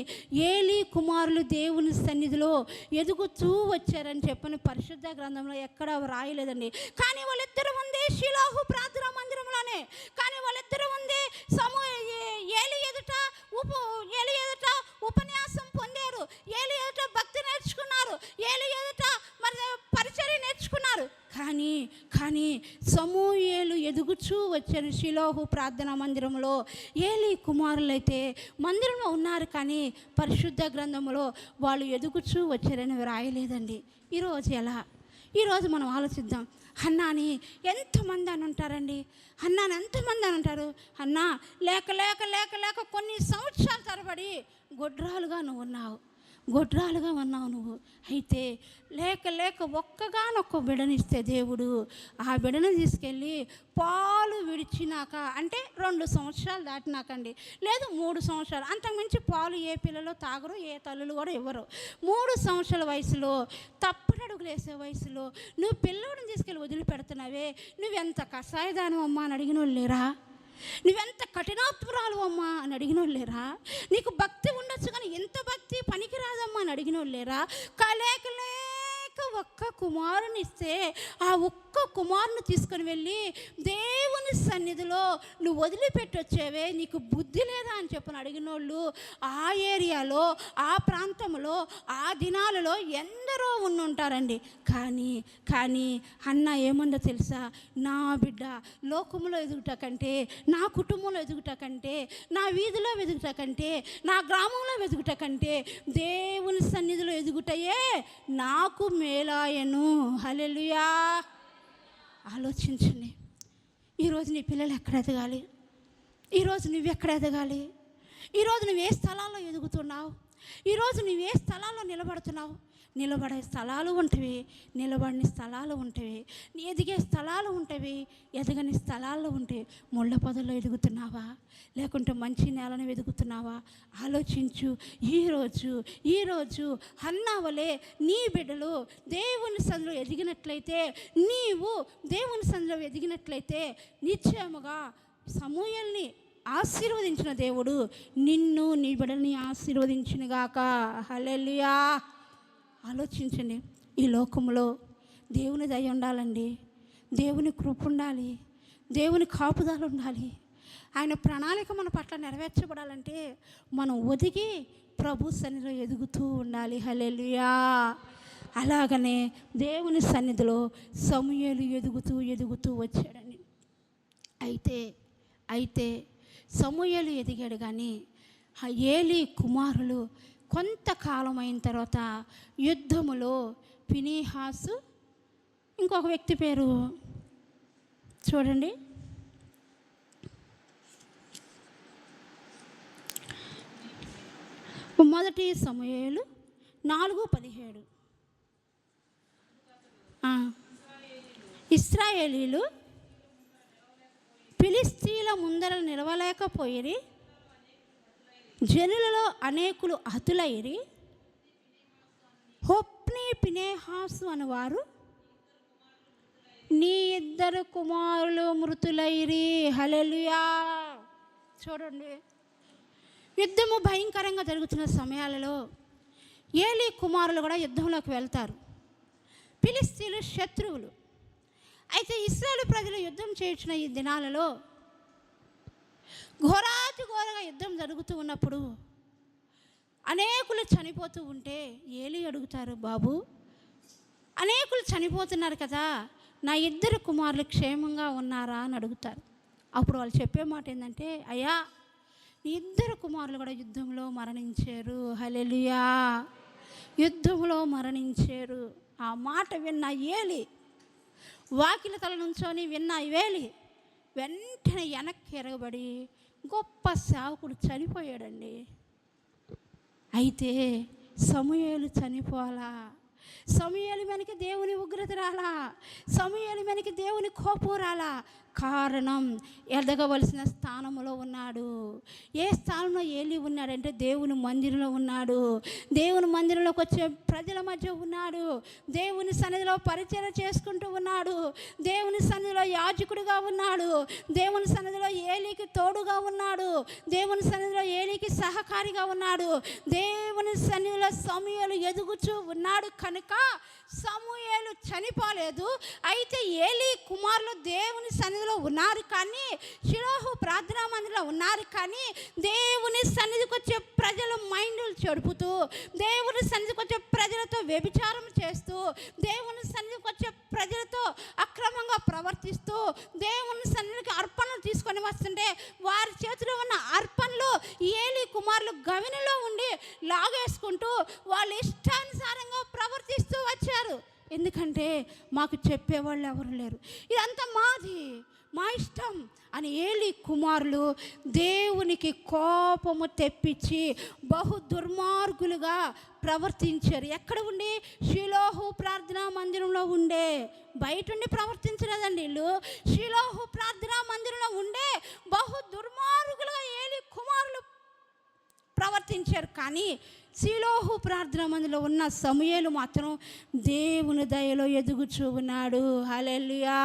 ఏలీ కుమారులు దేవుని సన్నిధిలో ఎదుగుతూ వచ్చారని చెప్పని పరిశుద్ధ గ్రంథంలో ఎక్కడ రాయలేదండి. కానీ వాళ్ళిద్దరూ ఉంది షిలోహు ప్రార్థనా మందిరంలోనే, కానీ వాళ్ళిద్దరూ ఉంది ఏలీ ఎదుట ఉపన్యాసం పొందారు, ఏలీ ఎదుట భక్తి నేర్చుకున్నారు, ఏలీ ఎదుట మరి పరిచర్య నేర్చుకున్నారు. కానీ సమూయేలు ఎదుగుచూ వచ్చారు షిలోహు ప్రార్థనా మందిరంలో. ఏలీ కుమారులైతే మందిరంలో ఉన్నారు, కానీ పరిశుద్ధ గ్రంథంలో వాళ్ళు ఎదుగుచూ వచ్చారని రాయలేదండి. ఈరోజు మనం ఆలోచిద్దాం. హన్నాని ఎంతమంది అని ఉంటారండి, ఎంతమంది అని ఉంటారు. హన్నా లేక లేక లేక లేక కొన్ని సంవత్సరాల తరబడి గొడ్రాలుగా ఉన్నావు నువ్వు. అయితే లేక ఒక్కగానొక్క బిడనిస్తే దేవుడు ఆ బిడను తీసుకెళ్ళి పాలు విడిచినాక, అంటే 2 సంవత్సరాలు దాటినాకండి, లేదు 3 సంవత్సరాలు, అంతకుమించి పాలు ఏ పిల్లలు తాగరు, ఏ తల్లులు కూడా ఇవ్వరు. 3 సంవత్సరాల వయసులో తప్పుడడుగులు వేసే వయసులో నువ్వు పిల్లోడిని తీసుకెళ్ళి వదిలిపెడుతున్నావే, నువ్వెంత కషాయదానం అమ్మా అని అడిగిన వాళ్ళు లేరా? నువ్వెంత కఠినాత్మురాలు అమ్మా అని అడిగిన వాళ్ళు లేరా? నీకు భక్తి ఉండొచ్చు కానీ ఎంత భక్తి పనికిరాదమ్మా అని అడిగిన వాళ్ళు లేరా? ఒక్క కుమారుని ఇస్తే ఆ ఒక్క కుమారుని తీసుకొని వెళ్ళి దేవుని సన్నిధిలో నువ్వు వదిలిపెట్టొచ్చేవే, నీకు బుద్ధి లేదా అని చెప్పని అడిగిన వాళ్ళు ఆ ఏరియాలో, ఆ ప్రాంతంలో, ఆ దినాలలో ఎందరో ఉంటారండి. కానీ అన్న ఏముందో తెలుసా? నా బిడ్డ లోకములో ఎదుగుట కంటే, నా కుటుంబంలో ఎదుగుట కంటే, నా వీధిలో ఎదుగుట కంటే, నా గ్రామంలో ఎదుగుట కంటే దేవుని సన్నిధిలో ఎదుగుటయే నాకు మేలాయను. హల్లెలూయా. ఆలోచించండి, ఈరోజు నీ పిల్లలు ఎక్కడ ఎదగాలి? ఈరోజు నువ్వెక్కడ ఎదగాలి? ఈరోజు నువ్వు ఏ స్థలాల్లో ఎదుగుతున్నావు? ఈరోజు నువ్వు ఏ స్థలాల్లో నిలబడుతున్నావు? నిలబడే స్థలాలు ఉంటవి, నిలబడిన స్థలాలు ఉంటవి, ఎదిగే స్థలాలు ఉంటవి, ఎదగని స్థలాల్లో ఉంటాయి. ముళ్ళ పొదల్లో ఎదుగుతున్నావా, లేకుంటే మంచి నేలను ఎదుగుతున్నావా? ఆలోచించు. ఈరోజు హన్నావలే నీ బిడ్డలు దేవుని సన్నిధిలో ఎదిగినట్లయితే, నీవు దేవుని సన్నిధిలో ఎదిగినట్లయితే నిశ్చయముగా సమూయేలుని ఆశీర్వదించిన దేవుడు నిన్ను నీ బిడ్డల్ని ఆశీర్వదించునుగాక. హల్లెలూయా. ఆలోచించండి, ఈ లోకంలో దేవుని దయ ఉండాలండి, దేవుని కృప ఉండాలి, దేవుని కాపుదల ఉండాలి. ఆయన ప్రణాళిక మన పట్ల నెరవేర్చబడాలంటే మనం ఒదిగి ప్రభు సన్నిధిలో ఎదుగుతూ ఉండాలి. హల్లెలూయా. అలాగనే దేవుని సన్నిధిలో సమూయేలు ఎదుగుతూ వచ్చాడని. అయితే సమూయేలు ఎదిగాడు, కానీ ఏలీ కుమారులు కొంతకాలం అయిన తర్వాత యుద్ధములో ఫినీహాసు, ఇంకొక వ్యక్తి పేరు చూడండి, మొదటి సమూయేలు 4:17. ఇశ్రాయేలీలు ఫిలిష్తీయుల ముందర నిలవలేకపోయిరి, జనులలో అనేకులు హతులైరి, హొప్ని ఫినెహాసు అనువారు నీ 2 కుమారులు మృతులైరి. హల్లెలూయా. చూడండి, యుద్ధము భయంకరంగా జరుగుతున్న సమయాలలో ఏలీ కుమారులు కూడా యుద్ధంలోకి వెళ్తారు. ఫిలిష్తీయులు శత్రువులు. అయితే ఇశ్రాయేలు ప్రజలు యుద్ధం చేయించిన ఈ దినాలలో ఘోరాతి ఘోరగా యుద్ధం జరుగుతూ ఉన్నప్పుడు అనేకులు చనిపోతూ ఉంటే ఏలి అడుగుతారు, బాబు అనేకులు చనిపోతున్నారు కదా, నా 2 కుమారులు క్షేమంగా ఉన్నారా అని అడుగుతారు. అప్పుడు వాళ్ళు చెప్పే మాట ఏంటంటే, అయ్యా నీ 2 కుమారులు కూడా యుద్ధంలో మరణించారు. హల్లెలూయా, యుద్ధంలో మరణించారు. ఆ మాట విన్న ఏలి, వాకిలి తల నుంచొని విన్న ఏలి వెంటనే వెనక్కి ఎరగబడి గొప్ప సేవకుడు చనిపోయాడండి. అయితే సమూయేలు చనిపోలా. సమూయేలు వెనక దేవుని ఉగ్రత రాలా, సమూయేలు వెనక దేవుని కోపం రాలా. కారణం, ఎదగవలసిన స్థానంలో ఉన్నాడు. ఏ స్థానంలో ఏలి ఉన్నాడంటే దేవుని మందిరంలో ఉన్నాడు. దేవుని మందిరంలోకి వచ్చే ప్రజల మధ్య ఉన్నాడు. దేవుని సన్నిధిలో పరిచయం చేసుకుంటూ ఉన్నాడు. దేవుని సన్నిధిలో యాజకుడిగా ఉన్నాడు. దేవుని సన్నిధిలో ఏలికి తోడుగా ఉన్నాడు. దేవుని సన్నిధిలో ఏలికి సహకారిగా ఉన్నాడు. దేవుని సన్నిధిలో సమూయేలు ఎదుగుచూ ఉన్నాడు కనుక సమూయేలు చనిపోలేదు. అయితే ఏలి కుమారులు దేవుని సన్నిధిలో ఉన్నారు, కానీ షిలోహు ప్రార్థనా మందిరంలో ఉన్నారు, కానీ దేవుని సన్నిధికి వచ్చే ప్రజల మైండ్లు చెడుపుతూ, దేవుని సన్నిధికి వచ్చే ప్రజలతో వ్యభిచారం చేస్తూ, దేవుని సన్నిధికి వచ్చే ప్రజలతో అక్రమంగా ప్రవర్తిస్తూ, దేవుని సన్నిధికి అర్పణలు తీసుకొని వస్తుంటే వారి చేతిలో ఉన్న అర్పణలు ఏలి కుమారులు గవినిలో ఉండి లాగేసుకుంటూ వాళ్ళ ఇష్టానుసారంగా ప్రవర్తిస్తూ వచ్చారు. ఎందుకంటే మాకు చెప్పేవాళ్ళు ఎవరు లేరు, ఇదంతా మాది, మా ఇష్టం అని ఏలి కుమారులు దేవునికి కోపము తెప్పించి బహు దుర్మార్గులుగా ప్రవర్తించారు. ఎక్కడ ఉండి? షిలోహు ప్రార్థనా మందిరంలో ఉండే. బయట ఉండి ప్రవర్తించలేదండి వీళ్ళు, షిలోహు ప్రార్థనా మందిరంలో ఉండే బహు దుర్మార్గులుగా ఏలి కుమారులు ప్రవర్తించారు. కానీ షిలోహు ప్రార్థనా మందిరంలో ఉన్న సమూయేలు మాత్రం దేవుని దయలో ఎదుగుచూ ఉన్నాడు. హల్లెలూయా.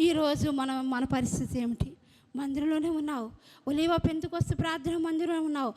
ఈరోజు మన పరిస్థితి ఏమిటి? మందిరంలోనే ఉన్నావు, ఒలీవ పెంతెకొస్తు ప్రార్థన మందిరంలో ఉన్నావు.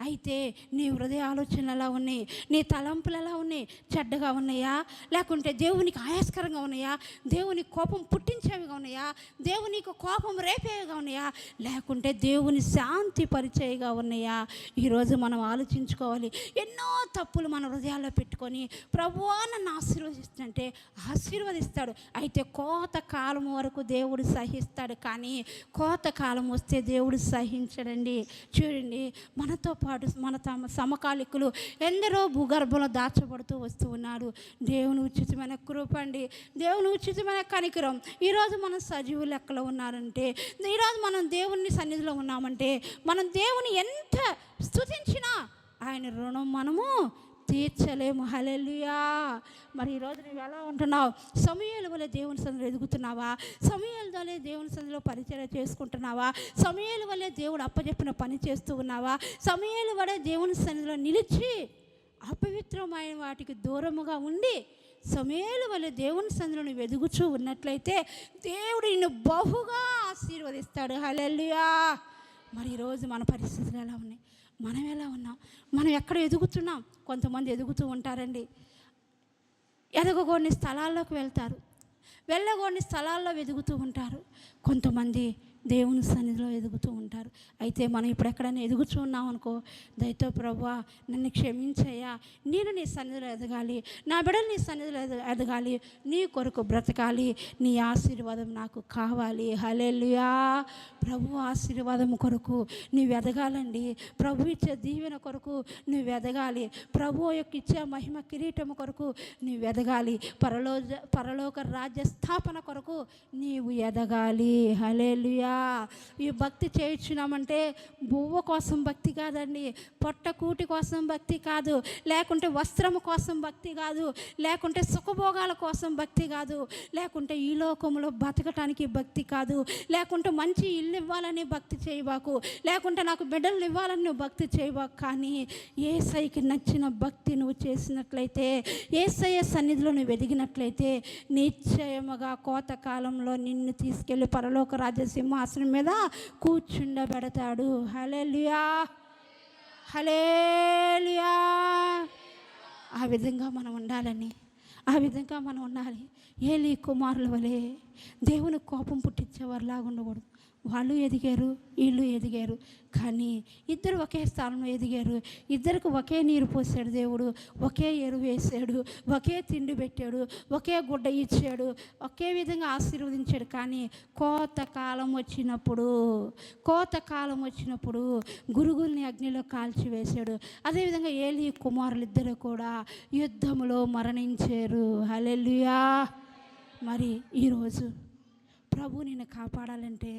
అయితే నీ హృదయ ఆలోచనలు ఎలా ఉన్నాయి? నీ తలంపులు ఎలా ఉన్నాయి? చెడ్డగా ఉన్నాయా? లేకుంటే దేవునికి ఆయాస్కరంగా ఉన్నాయా? దేవుని కోపం పుట్టించేవిగా ఉన్నాయా? దేవునికి కోపం రేపేవిగా ఉన్నాయా? లేకుంటే దేవుని శాంతి పరిచయగా ఉన్నాయా? ఈరోజు మనం ఆలోచించుకోవాలి. ఎన్నో తప్పులు మన హృదయాల్లో పెట్టుకొని ప్రభువా నన్ను ఆశీర్వదిస్తుంటే ఆశీర్వదిస్తాడు. అయితే కోత కాలం వరకు దేవుడు సహిస్తాడు, కానీ కోత కాలం వస్తే దేవుడు సహించడండి. చూడండి, మనతో పాటు మన సమకాలికులు ఎందరో భూగర్భంలో దాచబడుతూ వస్తూ ఉన్నాడు. దేవుని ఉచితమైన కృప అండి, దేవుని ఉచితమైన కనికరం. ఈరోజు మనం సజీవు లెక్కలో ఉన్నారంటే, ఈరోజు మనం దేవుని సన్నిధిలో ఉన్నామంటే, మనం దేవుని ఎంత స్తుతించినా ఆయన రుణం మనము తీర్చలేము. హల్లెలూయా. మరి ఈరోజు నువ్వు ఎలా ఉంటున్నావు? సమూయేలు వలె దేవుని సన్నిధిలో ఎదుగుతున్నావా? సమూయేలు వలె దేవుని సన్నిధిలో పరిచయం చేసుకుంటున్నావా? సమూయేలు వలె దేవుడు అప్పచెప్పిన పని చేస్తూ ఉన్నావా? సమూయేలు వలె దేవుని సన్నిధిలో నిలిచి అపవిత్రమైన వాటికి దూరముగా ఉండి సమూయేలు వలె దేవుని సన్నిధిలో నువ్వు ఎదుగుచూ ఉన్నట్లయితే దేవుడు నిన్ను బహుగా ఆశీర్వదిస్తాడు. హల్లెలూయా. మరి ఈరోజు మన పరిస్థితులు ఎలా ఉన్నాయి? మనం ఎలా ఉన్నాం? మనం ఎక్కడ ఎదుగుతున్నాం? కొంతమంది ఎదుగుతూ ఉంటారండి, ఎదగకూడని స్థలాల్లోకి వెళ్తారు, వెళ్ళకూడని స్థలాల్లో ఎదుగుతూ ఉంటారు. కొంతమంది దేవుని సన్నిధిలో ఎదుగుతూ ఉంటారు. అయితే మనం ఇప్పుడు ఎక్కడైనా ఎదుగుతూ ఉన్నాం అనుకో, దయతో ప్రభువా నన్ను క్షమించయ్యా, నేను నీ సన్నిధిలో ఎదగాలి, నా బిడ్డలు నీ సన్నిధిలో ఎదగాలి, నీ కొరకు బ్రతకాలి, నీ ఆశీర్వాదం నాకు కావాలి. హల్లెలూయా. ప్రభు ఆశీర్వాదం కొరకు నువ్వు ఎదగాలండి. ప్రభు ఇచ్చే దీవెన కొరకు నువ్వు ఎదగాలి. ప్రభు యొక్క ఇచ్చే మహిమ కిరీటం కొరకు నువ్వు ఎదగాలి. పరలోక రాజ్య స్థాపన కొరకు నీవు ఎదగాలి. హల్లెలూయా. ఈ భక్తి చేయించున్నామంటే బువ్వ కోసం భక్తి కాదండి, పొట్టకూటి కోసం భక్తి కాదు, లేకుంటే వస్త్రము కోసం భక్తి కాదు, లేకుంటే సుఖభోగాల కోసం భక్తి కాదు, లేకుంటే ఈ లోకంలో బతకటానికి భక్తి కాదు, లేకుంటే మంచి ఇల్లు ఇవ్వాలని భక్తి చేయబాకు, లేకుంటే నాకు బిడ్డలు ఇవ్వాలని నువ్వు భక్తి చేయబాకు. కానీ యేసయ్యకి నచ్చిన భక్తి నువ్వు చేసినట్లయితే, యేసయ్య సన్నిధిలో నువ్వు ఎదిగినట్లయితే నిశ్చయముగా కోతకాలంలో నిన్ను తీసుకెళ్ళి పరలోక రాజ్య సింహాసనం మీద కూర్చుండబెడతాడు. హల్లెలూయా. హల్లెలూయా. ఆ విధంగా మనం ఉండాలని, ఆ విధంగా మనం ఉండాలి. ఏలి కుమారుల వలె దేవుని కోపం పుట్టించేవారిలాగా ఉండకూడదు. వాళ్ళు ఎదిగారు, వీళ్ళు ఎదిగారు, కానీ ఇద్దరు ఒకే స్థానంలో ఎదిగారు. ఇద్దరికి ఒకే నీరు పోసాడు దేవుడు, ఒకే ఎరువు వేసాడు, ఒకే తిండి పెట్టాడు, ఒకే గుడ్డ ఇచ్చాడు, ఒకే విధంగా ఆశీర్వదించాడు. కానీ కోతకాలం వచ్చినప్పుడు గురుగుల్ని అగ్నిలో కాల్చివేశాడు. అదేవిధంగా ఏలీ కుమారులు ఇద్దరు కూడా యుద్ధంలో మరణించారు. హల్లెలూయా. మరి ఈరోజు ప్రభు నిన్ను కాపాడాలంటే,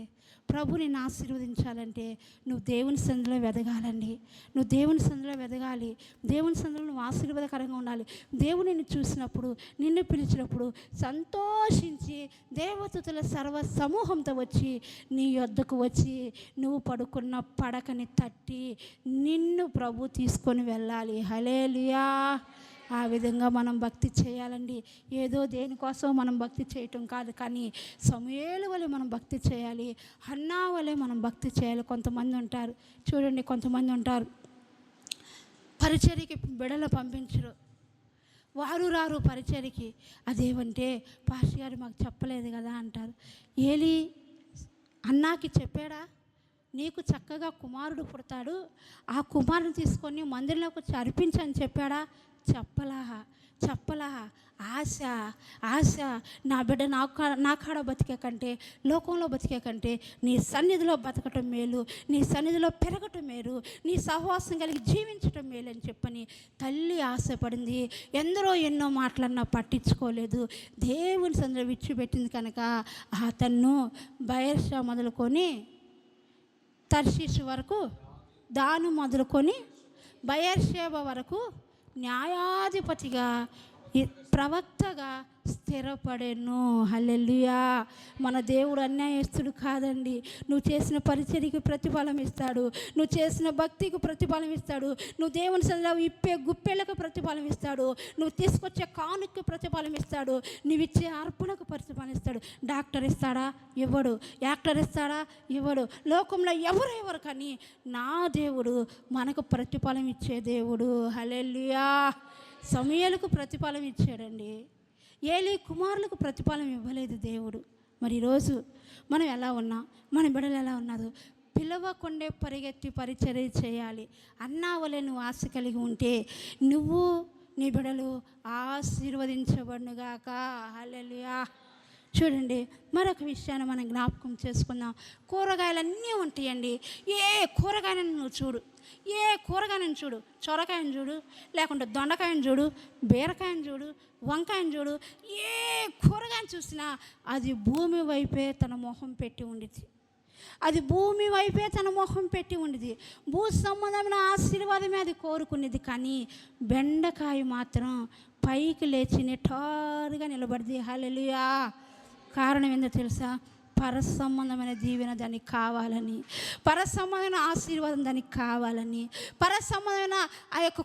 ప్రభు నిన్ను ఆశీర్వదించాలంటే నువ్వు దేవుని సన్నిధిలో వెదగాలండి. నువ్వు దేవుని సన్నిధిలో వెదగాలి. దేవుని సన్నిధిలో నువ్వు ఆశీర్వాదకరంగా ఉండాలి. దేవుడు నిన్ను చూసినప్పుడు, నిన్ను పిలిచినప్పుడు సంతోషించి దేవదూతల సర్వ సమూహంతో వచ్చి నీ యొద్దకు వచ్చి నువ్వు పడుకున్న పడకని తట్టి నిన్ను ప్రభు తీసుకొని వెళ్ళాలి. హల్లెలూయా. ఆ విధంగా మనం భక్తి చేయాలండి. ఏదో దేనికోసం మనం భక్తి చేయటం కాదు, కానీ సమూయేలు వలె మనం భక్తి చేయాలి. హన్నా వలె మనం భక్తి చేయాలి. కొంతమంది ఉంటారు చూడండి, కొంతమంది ఉంటారు పరిచర్యకి బిడలు పంపించరు, వారు రారు పరిచర్యకి. అదేమంటే పాస్టర్ గారు మాకు చెప్పలేదు కదా అంటారు. ఏలీ అన్నాకి చెప్పాడా, నీకు చక్కగా కుమారుడు పుడతాడు, ఆ కుమారుని తీసుకొని మందిరంలోకి వచ్చి అర్పించని చెప్పాడా? చెప్పలా. ఆశ నా బిడ్డ నా కాడ బతికే కంటే, లోకంలో బతికే కంటే నీ సన్నిధిలో బతకటం మేలు, నీ సన్నిధిలో పెరగటం మేలు, నీ సహవాసం కలిగి జీవించటం మేలు అని చెప్పని తల్లి ఆశపడింది. ఎందరో ఎన్నో మాటలన్నా పట్టించుకోలేదు. దేవుని సన్నిధిలో విడిచిపెట్టింది కనుక అతన్ను బయర్షా మొదలుకొని తర్షీషు వరకు, దాను మొదలుకొని బయర్షేబ వరకు న్యాయాధిపతిగా ప్రవక్తగా స్థిరపడెను. హల్లెలూయా. మన దేవుడు అన్యాయస్తుడు కాదండి. నువ్వు చేసిన పరిచర్యకి ప్రతిఫలం ఇస్తాడు, నువ్వు చేసిన భక్తికి ప్రతిఫలం ఇస్తాడు, నువ్వు దేవుని సన్నిధిలో ఇప్పే గుప్పెళ్ళకు ప్రతిఫలం ఇస్తాడు, నువ్వు తీసుకొచ్చే కానుకకి ప్రతిఫలం ఇస్తాడు, నువ్వు ఇచ్చే అర్పణకు ప్రతిఫలం ఇస్తాడు. డాక్టర్ ఇస్తాడా? ఇవ్వడు. యాక్టర్ ఇస్తాడా? ఇవ్వడు. లోకంలో ఎవరు కానీ నా దేవుడు మనకు ప్రతిఫలం ఇచ్చే దేవుడు. హల్లెలూయా. సమూయేలుకు ప్రతిఫలం ఇచ్చాడండి, ఏలీ కుమారులకు ప్రతిఫలం ఇవ్వలేదు దేవుడు. మరి ఈరోజు మనం ఎలా ఉన్నాం, మన బిడ్డలు ఎలా ఉన్నారు? పిలవకుండే పరిగెత్తి పరిచర్య చేయాలి. అన్నా వలె నువ్వు ఆశ కలిగి ఉంటే నువ్వు నీ బిడ్డలు ఆశీర్వదించబడునుగాక. హల్లెలూయా. చూడండి, మరొక విషయాన్ని మనం జ్ఞాపకం చేసుకుందాం. కూరగాయలన్నీ ఉంటాయండి. ఏ కూరగాయలను నువ్వు చూడు, ఏ కూరగాయలను చూడు, చొరకాయను చూడు, లేకుంటే దొండకాయను చూడు, బీరకాయను చూడు, వంకాయను చూడు, ఏ కూరగాయను చూసినా అది భూమి వైపే తన మొహం పెట్టి ఉండిద్ది. అది భూమి వైపే తన మొహం పెట్టి ఉండిద్ది. భూ సంబంధమైన ఆశీర్వాదమే అది కోరుకునేది. కానీ బెండకాయ మాత్రం పైకి లేచి నిటారుగా నిలబడింది. హల్లెలూయా. కారణం ఏందో తెలుసా? పరసంబంధమైన దీవెన దానికి కావాలని, పరసంబంధమైన ఆశీర్వాదం దానికి కావాలని, పరసంబంధమైన ఆ యొక్క